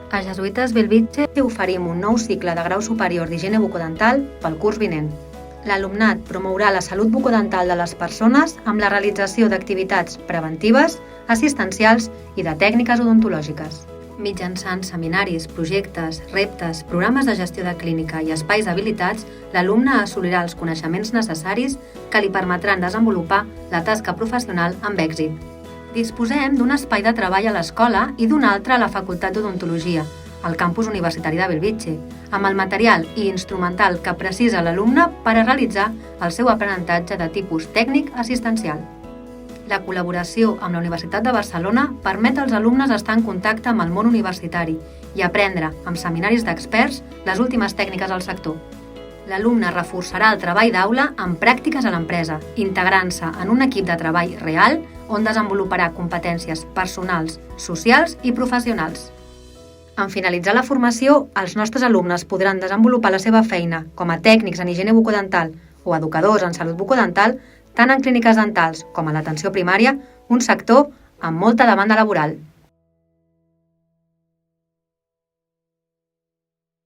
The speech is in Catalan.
A Jesuïtes Bellvitge oferim un nou cicle de grau superior d'higiene bucodental pel curs vinent. L'alumnat promourà la salut bucodental de les persones amb la realització d'activitats preventives, assistencials i de tècniques odontològiques. Mitjançant seminaris, projectes, reptes, programes de gestió de clínica i espais habilitats, l'alumne assolirà els coneixements necessaris que li permetran desenvolupar la tasca professional amb èxit. Disposem d'un espai de treball a l'escola i d'un altre a la Facultat d'Odontologia, al campus universitari de Bellvitge, amb el material i instrumental que precisa l'alumne per a realitzar el seu aprenentatge de tipus tècnic assistencial. La col·laboració amb la Universitat de Barcelona permet als alumnes estar en contacte amb el món universitari i aprendre, amb seminaris d'experts, les últimes tècniques del sector. L'alumne reforçarà el treball d'aula amb pràctiques a l'empresa, integrant-se en un equip de treball real on desenvoluparà competències personals, socials i professionals. En finalitzar la formació, els nostres alumnes podran desenvolupar la seva feina com a tècnics en higiene bucodental o educadors en salut bucodental tant en clíniques dentals com a l'atenció primària, un sector amb molta demanda laboral.